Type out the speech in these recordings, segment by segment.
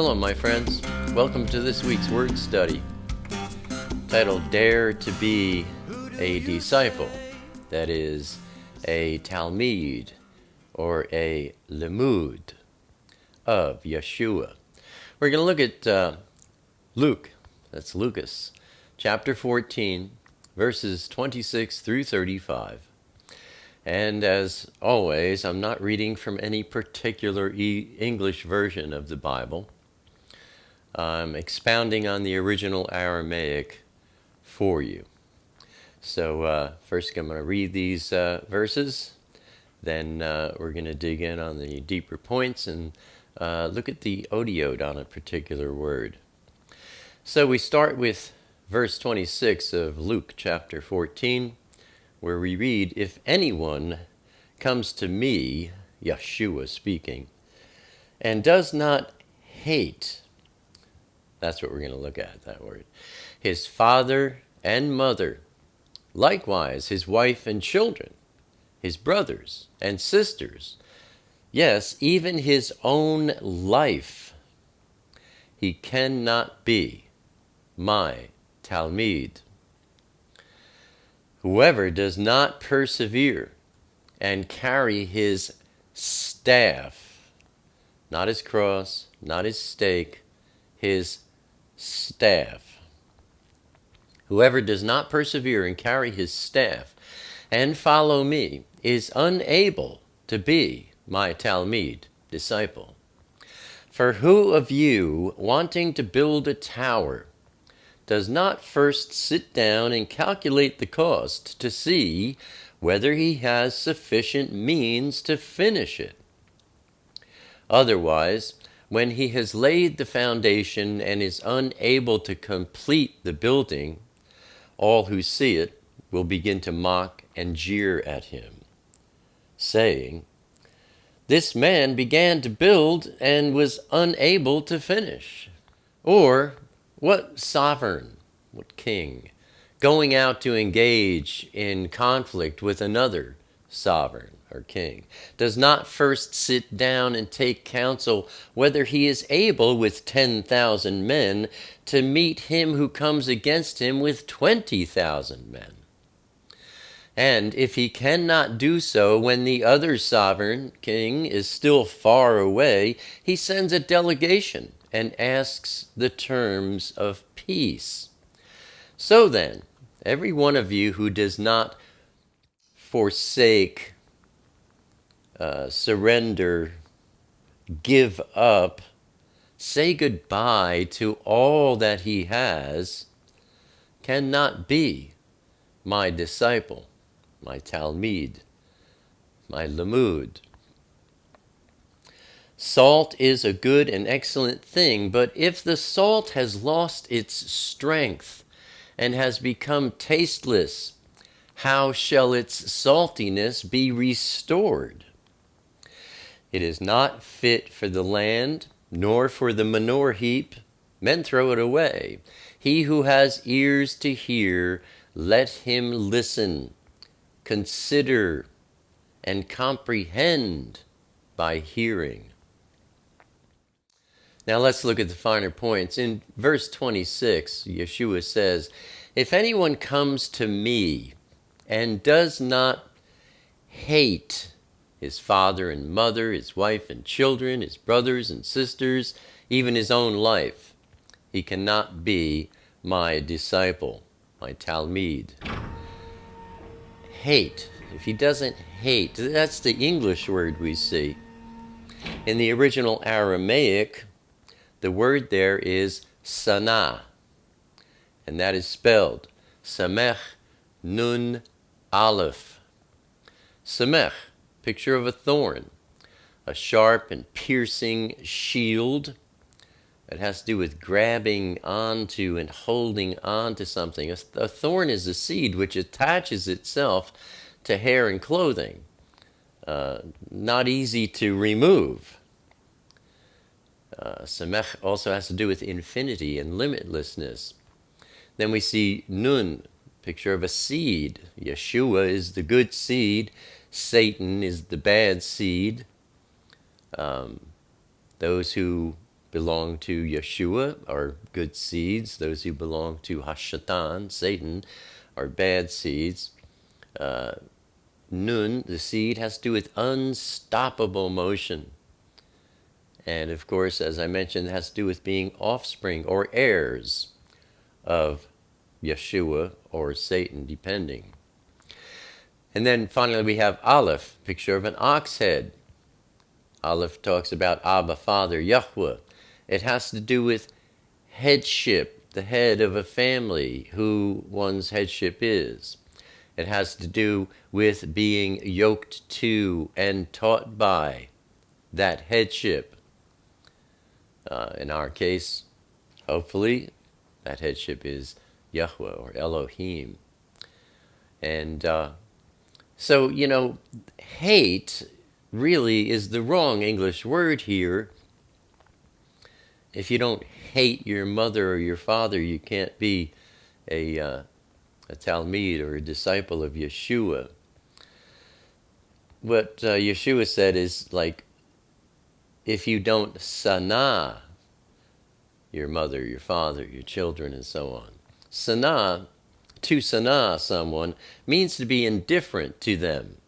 Shalom, my friends. Welcome to this week's word study, titled Dare to Be a Disciple, that is, a Talmid, or a Limud of Yahshua. We're going to look at Luke, that's Lucas, chapter 14, verses 26 through 35. And as always, I'm not reading from any particular English version of the Bible. I'm expounding on the original Aramaic for you. So first I'm going to read these verses, then we're going to dig in on the deeper points and look at the Otiot on a particular word. So we start with verse 26 of Luke chapter 14, where we read, "If anyone comes to me," Yahshua speaking, "and does not hate," that's what we're going to look at, that word, "his father and mother, likewise his wife and children, his brothers and sisters, yes, even his own life, he cannot be my Talmid. Whoever does not persevere and carry his staff," not his cross, not his stake, his staff. "Whoever does not persevere and carry his staff and follow me is unable to be my Talmid," disciple. "For who of you, wanting to build a tower, does not first sit down and calculate the cost to see whether he has sufficient means to finish it? Otherwise, when he has laid the foundation and is unable to complete the building, all who see it will begin to mock and jeer at him, saying, 'This man began to build and was unable to finish.' Or, what sovereign, what king, going out to engage in conflict with another sovereign or king, does not first sit down and take counsel whether he is able with 10,000 men to meet him who comes against him with 20,000 men? And if he cannot do so when the other sovereign king is still far away, he sends a delegation and asks the terms of peace. So then, every one of you who does not forsake, surrender, give up, say goodbye to all that he has, cannot be my disciple, my Talmid, my Limud. Salt is a good and excellent thing, but if the salt has lost its strength and has become tasteless, how shall its saltiness be restored? It is not fit for the land, nor for the manure heap. Men throw it away. He who has ears to hear, let him listen. Consider and comprehend by hearing." Now let's look at the finer points. In verse 26, Yahshua says, "If anyone comes to me and does not hate his father and mother, his wife and children, his brothers and sisters, even his own life, he cannot be my disciple, my Talmid." Hate. If he doesn't hate, that's the English word we see. In the original Aramaic, the word there is sana, and that is spelled samech nun aleph. Samech, picture of a thorn, a sharp and piercing shield. It has to do with grabbing onto and holding on to something. A thorn is a seed which attaches itself to hair and clothing. Not easy to remove. Samech also has to do with infinity and limitlessness. Then we see nun, picture of a seed. Yahshua is the good seed. Satan is the bad seed. Those who belong to Yahshua are good seeds. Those who belong to Hashatan, Satan, are bad seeds. Nun, the seed, has to do with unstoppable motion. And of course, as I mentioned, it has to do with being offspring or heirs of Yahshua or Satan, depending. And then finally we have Aleph, picture of an ox head. Aleph talks about Abba, Father, Yahweh. It has to do with headship, the head of a family, who one's headship is. It has to do with being yoked to and taught by that headship. In our case, hopefully, that headship is Yahweh or Elohim. And so, you know, hate really is the wrong English word here. If you don't hate your mother or your father, you can't be a Talmid or a disciple of Yahshua. What Yahshua said is like, if you don't sana your mother, your father, your children, and so on. Sana, to sana someone, means to be indifferent to them,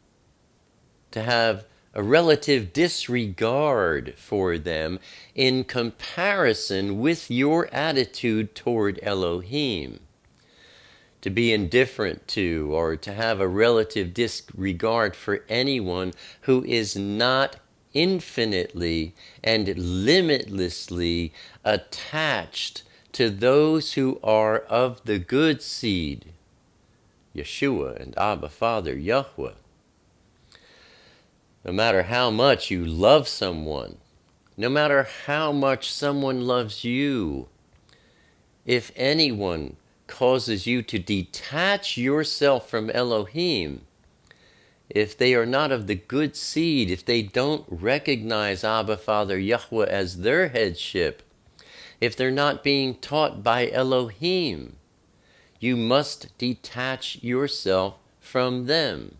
to have a relative disregard for them in comparison with your attitude toward Elohim. To be indifferent to, or to have a relative disregard for anyone who is not infinitely and limitlessly attached to those who are of the good seed, Yahshua and Abba, Father, Yahweh. No matter how much you love someone, no matter how much someone loves you, if anyone causes you to detach yourself from Elohim, if they are not of the good seed, if they don't recognize Abba, Father, Yahweh as their headship, if they're not being taught by Elohim, you must detach yourself from them.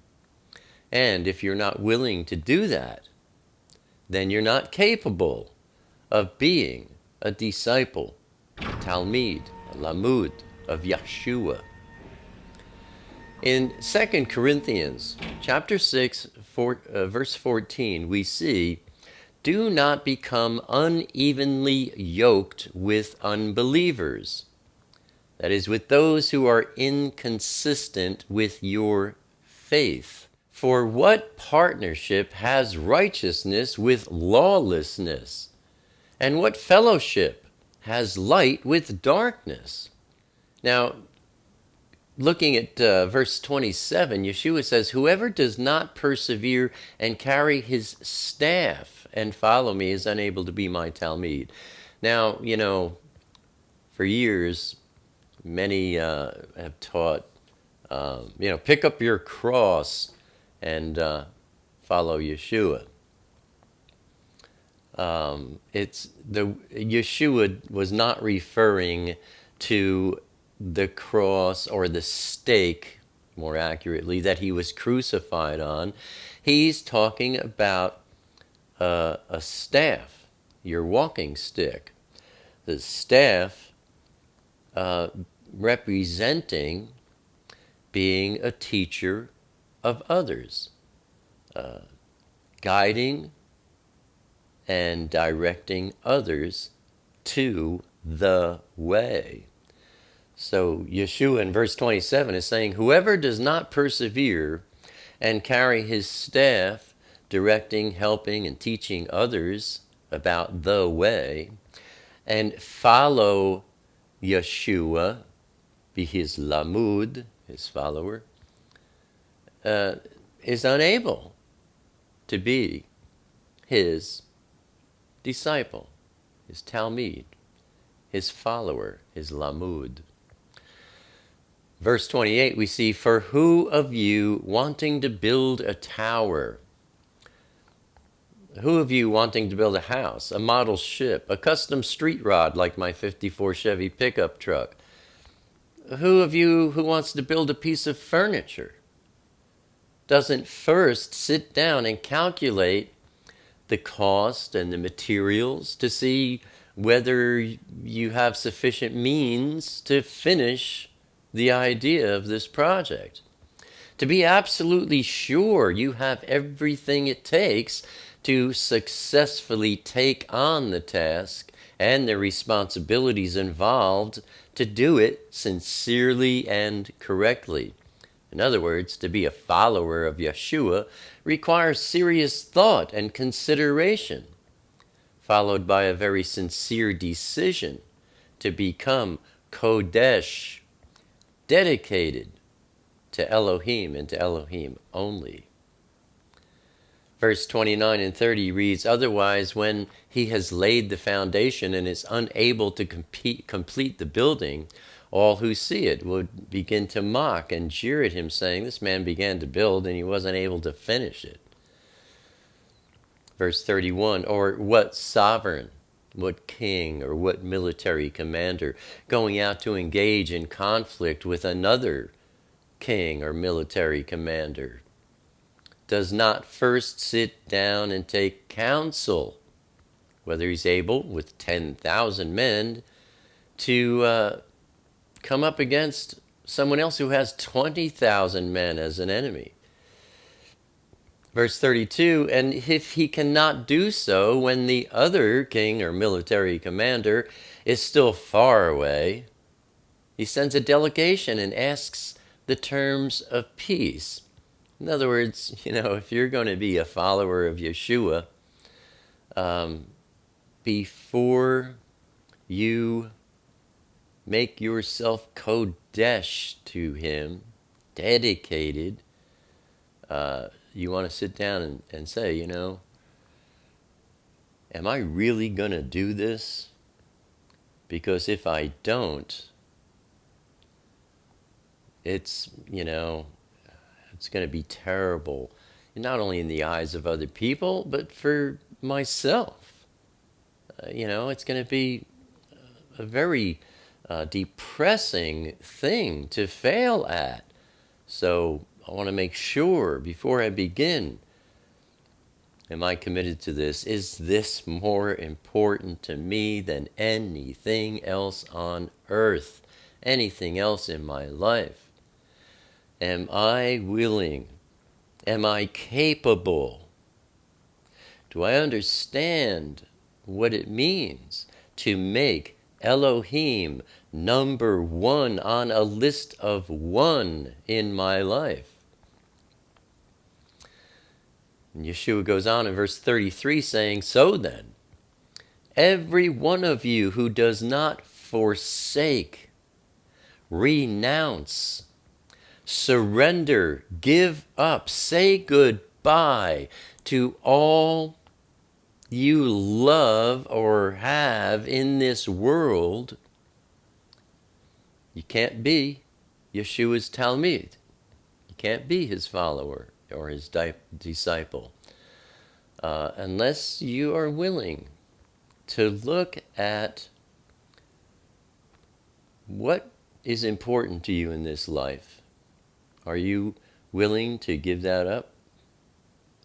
And if you're not willing to do that, then you're not capable of being a disciple, a Talmid, a Lamud of Yahshua. In 2 Corinthians chapter 6, verse 14, we see, "Do not become unevenly yoked with unbelievers." That is, with those who are inconsistent with your faith. For what partnership has righteousness with lawlessness? And what fellowship has light with darkness? Now, looking at verse 27, Yahshua says, "Whoever does not persevere and carry his staff and follow me is unable to be my Talmid." Now, you know, for years, many have taught, pick up your cross and follow Yahshua. Yahshua was not referring to the cross or the stake, more accurately, that he was crucified on. He's talking about a staff, your walking stick. The staff representing being a teacher of others, guiding and directing others to the way. So Yahshua in verse 27 is saying, whoever does not persevere and carry his staff, directing, helping, and teaching others about the way, and follow Yahshua, be his lamud, his follower, is unable to be his disciple, his Talmid, his follower, his lamud. Verse 28, we see, "For who of you wanting to build a tower, who of you wanting to build a house, a model ship, a custom street rod like my 54 Chevy pickup truck, who of you who wants to build a piece of furniture doesn't first sit down and calculate the cost and the materials to see whether you have sufficient means to finish the idea of this project. To be absolutely sure you have everything it takes to successfully take on the task and the responsibilities involved to do it sincerely and correctly. In other words, to be a follower of Yahshua requires serious thought and consideration, followed by a very sincere decision to become Kodesh, dedicated to Elohim and to Elohim only. Verse 29 and 30 reads, "Otherwise, when he has laid the foundation and is unable to complete the building, all who see it would begin to mock and jeer at him, saying, 'This man began to build and he wasn't able to finish it.'" Verse 31, "Or what sovereign, what king, or what military commander going out to engage in conflict with another king or military commander does not first sit down and take counsel, whether he's able with 10,000 men to come up against someone else who has 20,000 men as an enemy?" Verse 32, "And if he cannot do so when the other king or military commander is still far away, he sends a delegation and asks the terms of peace." In other words, if you're going to be a follower of Yahshua, before you make yourself Kodesh to him, dedicated, you want to sit down and say, am I really going to do this? Because if I don't, it's going to be terrible, not only in the eyes of other people, but for myself. It's going to be a very depressing thing to fail at. So I want to make sure before I begin, am I committed to this? Is this more important to me than anything else on earth, anything else in my life? Am I willing? Am I capable? Do I understand what it means to make Elohim number one on a list of one in my life? And Yahshua goes on in verse 33 saying, "So then, every one of you who does not forsake, renounce, surrender, give up, say goodbye to all you love or have in this world, you can't be Yeshua's Talmid. You can't be his follower or his disciple unless you are willing to look at what is important to you in this life. Are you willing to give that up?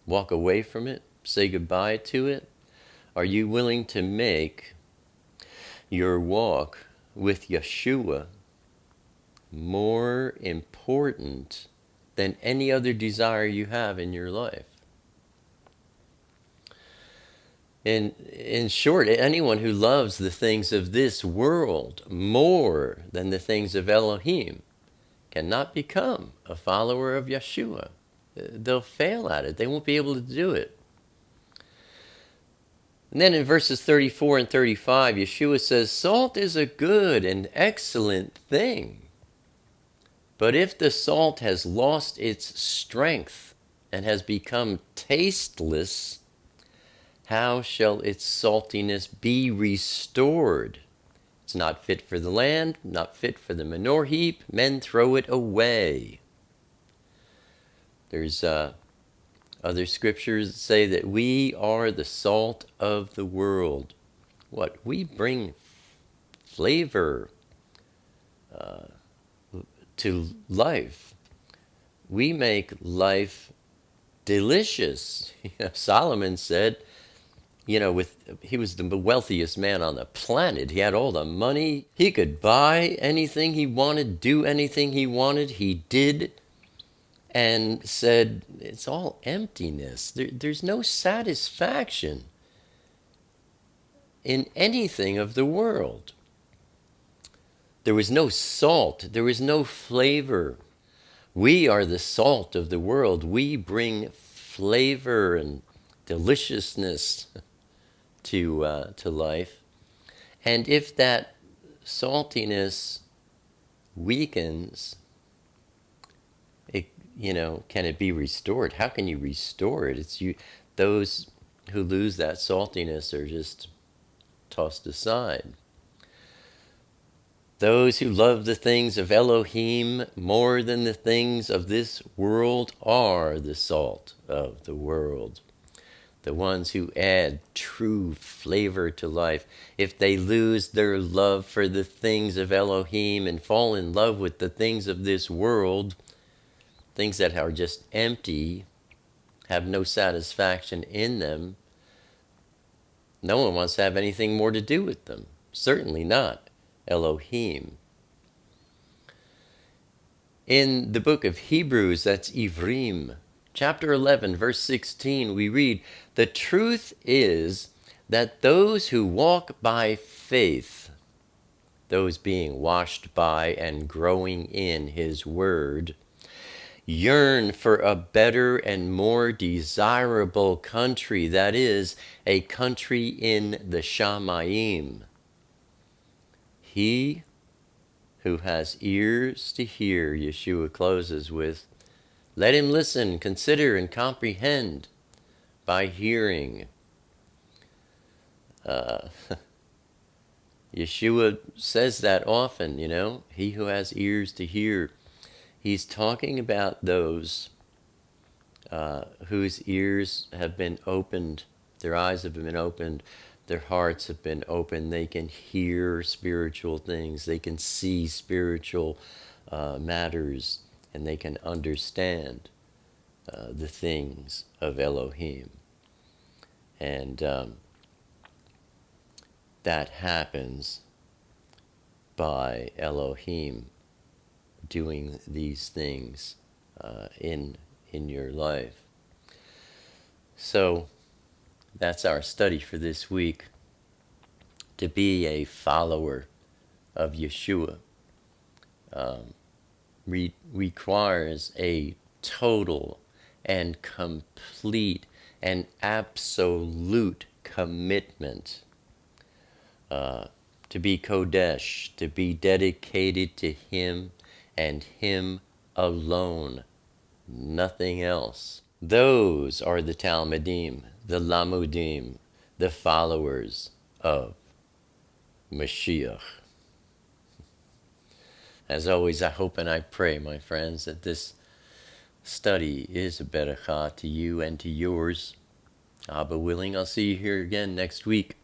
Walk away from it? Say goodbye to it? Are you willing to make your walk with Yahshua more important than any other desire you have in your life? In short, anyone who loves the things of this world more than the things of Elohim cannot become a follower of Yahshua. They'll fail at it. They won't be able to do it. And then in verses 34 and 35, Yahshua says, "Salt is a good and excellent thing. But if the salt has lost its strength and has become tasteless, how shall its saltiness be restored? It's not fit for the land, not fit for the manure heap. Men throw it away." There's other scriptures that say that we are the salt of the world. What? We bring flavor to life. We make life delicious. Solomon said, he was the wealthiest man on the planet. He had all the money. He could buy anything he wanted, do anything he wanted. He did, and said, it's all emptiness. There's no satisfaction in anything of the world. There was no salt. There was no flavor. We are the salt of the world. We bring flavor and deliciousness to life. And if that saltiness weakens, can it be restored? How can you restore it? Those who lose that saltiness are just tossed aside. Those who love the things of Elohim more than the things of this world are the salt of the world. The ones who add true flavor to life. If they lose their love for the things of Elohim and fall in love with the things of this world, things that are just empty, have no satisfaction in them, no one wants to have anything more to do with them. Certainly not Elohim. In the book of Hebrews, that's Ivrim, chapter 11, verse 16, we read, "The truth is that those who walk by faith," those being washed by and growing in His Word, "yearn for a better and more desirable country, that is, a country in the Shamayim. He who has ears to hear," Yahshua closes with, "let him listen, consider, and comprehend by hearing." Yahshua says that often, he who has ears to hear. He's talking about those whose ears have been opened, their eyes have been opened, their hearts have been opened. They can hear spiritual things. They can see spiritual matters, and they can understand the things of Elohim. And that happens by Elohim doing these things in your life. So that's our study for this week. To be a follower of Yahshua requires a total and complete and absolute commitment to be Kodesh, to be dedicated to Him and Him alone, nothing else. Those are the Talmudim, the Lamudim, the followers of Mashiach. As always, I hope and I pray, my friends, that this study is a berachah to you and to yours. Abba willing, I'll see you here again next week.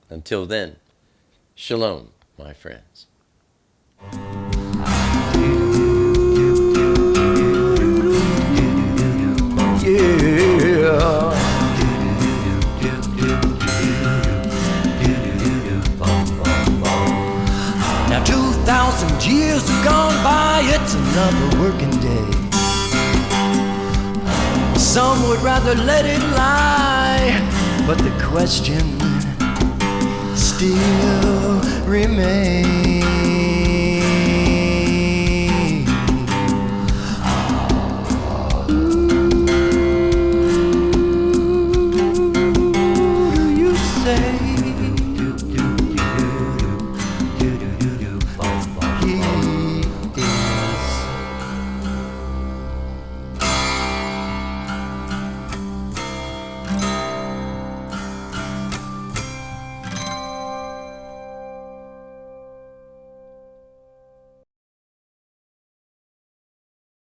Until then, shalom, my friends. Now 2,000 years have gone by, it's another working day. Some would rather let it lie, but the question still remains.